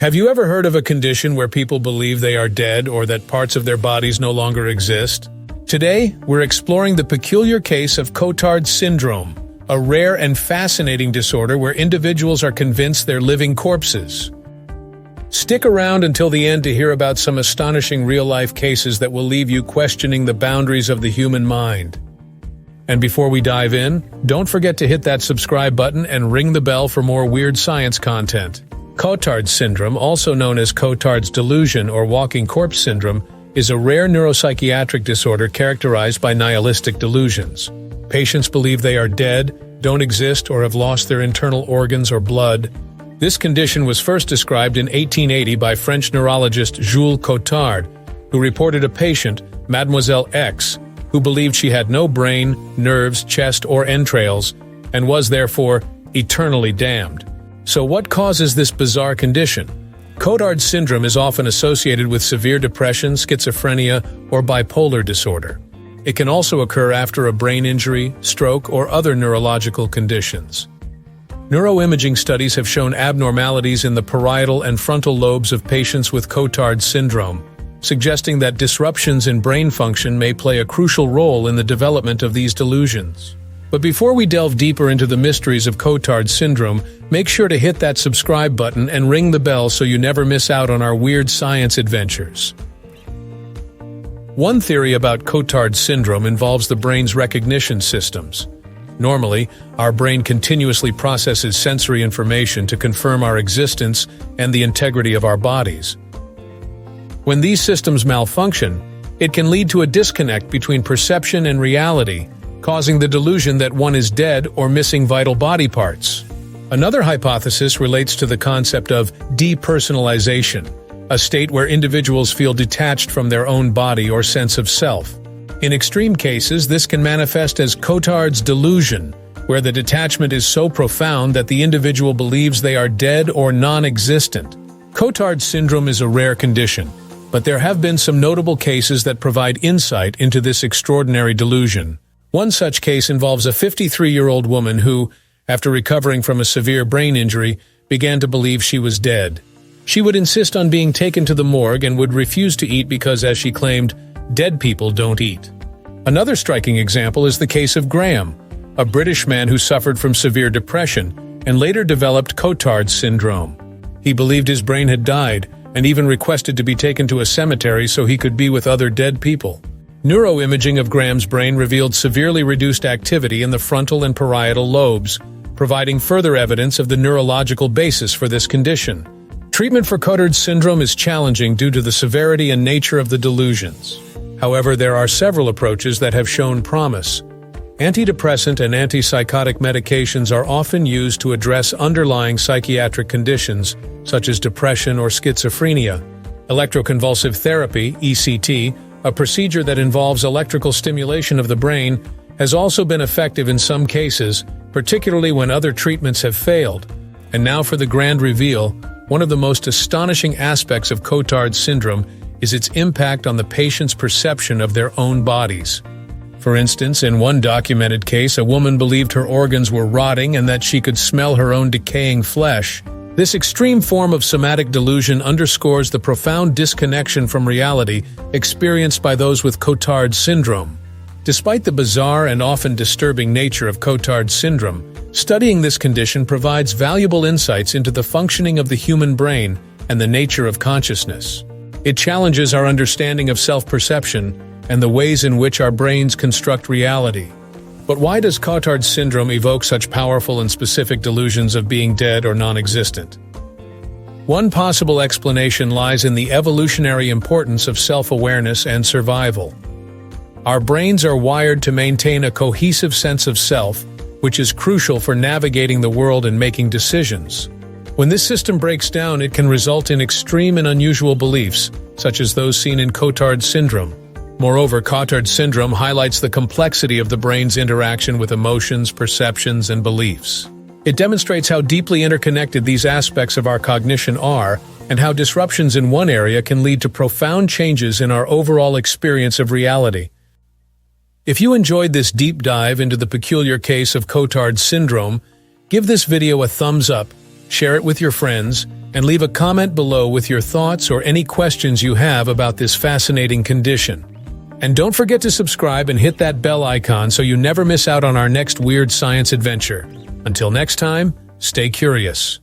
Have you ever heard of a condition where people believe they are dead or that parts of their bodies no longer exist? Today, we're exploring the peculiar case of Cotard syndrome, a rare and fascinating disorder where individuals are convinced they're living corpses. Stick around until the end to hear about some astonishing real-life cases that will leave you questioning the boundaries of the human mind. And before we dive in, don't forget to hit that subscribe button and ring the bell for more weird science content. Cotard syndrome, also known as Cotard's delusion or walking corpse syndrome, is a rare neuropsychiatric disorder characterized by nihilistic delusions. Patients believe they are dead, don't exist, or have lost their internal organs or blood. This condition was first described in 1880 by French neurologist Jules Cotard, who reported a patient, Mademoiselle X, who believed she had no brain, nerves, chest, or entrails, and was therefore eternally damned. So what causes this bizarre condition? Cotard syndrome is often associated with severe depression, schizophrenia, or bipolar disorder. It can also occur after a brain injury, stroke, or other neurological conditions. Neuroimaging studies have shown abnormalities in the parietal and frontal lobes of patients with Cotard syndrome, suggesting that disruptions in brain function may play a crucial role in the development of these delusions. But before we delve deeper into the mysteries of Cotard syndrome, make sure to hit that subscribe button and ring the bell so you never miss out on our weird science adventures. One theory about Cotard syndrome involves the brain's recognition systems. Normally, our brain continuously processes sensory information to confirm our existence and the integrity of our bodies. When these systems malfunction, it can lead to a disconnect between perception and reality, causing the delusion that one is dead or missing vital body parts. Another hypothesis relates to the concept of depersonalization, a state where individuals feel detached from their own body or sense of self. In extreme cases, this can manifest as Cotard's delusion, where the detachment is so profound that the individual believes they are dead or non-existent. Cotard syndrome is a rare condition, but there have been some notable cases that provide insight into this extraordinary delusion. One such case involves a 53-year-old woman who, after recovering from a severe brain injury, began to believe she was dead. She would insist on being taken to the morgue and would refuse to eat because, as she claimed, dead people don't eat. Another striking example is the case of Graham, a British man who suffered from severe depression and later developed Cotard syndrome. He believed his brain had died and even requested to be taken to a cemetery so he could be with other dead people. Neuroimaging of Graham's brain revealed severely reduced activity in the frontal and parietal lobes, providing further evidence of the neurological basis for this condition. Treatment for Cotard syndrome is challenging due to the severity and nature of the delusions. However, there are several approaches that have shown promise. Antidepressant and antipsychotic medications are often used to address underlying psychiatric conditions, such as depression or schizophrenia. Electroconvulsive therapy, ECT, a procedure that involves electrical stimulation of the brain, has also been effective in some cases, particularly when other treatments have failed. And now for the grand reveal, one of the most astonishing aspects of Cotard syndrome is its impact on the patient's perception of their own bodies. For instance, in one documented case, a woman believed her organs were rotting and that she could smell her own decaying flesh. This extreme form of somatic delusion underscores the profound disconnection from reality experienced by those with Cotard syndrome. Despite the bizarre and often disturbing nature of Cotard syndrome, studying this condition provides valuable insights into the functioning of the human brain and the nature of consciousness. It challenges our understanding of self-perception and the ways in which our brains construct reality. But why does Cotard syndrome evoke such powerful and specific delusions of being dead or non-existent? One possible explanation lies in the evolutionary importance of self-awareness and survival. Our brains are wired to maintain a cohesive sense of self, which is crucial for navigating the world and making decisions. When this system breaks down, it can result in extreme and unusual beliefs, such as those seen in Cotard syndrome. Moreover, Cotard syndrome highlights the complexity of the brain's interaction with emotions, perceptions, and beliefs. It demonstrates how deeply interconnected these aspects of our cognition are, and how disruptions in one area can lead to profound changes in our overall experience of reality. If you enjoyed this deep dive into the peculiar case of Cotard syndrome, give this video a thumbs up, share it with your friends, and leave a comment below with your thoughts or any questions you have about this fascinating condition. And don't forget to subscribe and hit that bell icon so you never miss out on our next weird science adventure. Until next time, stay curious.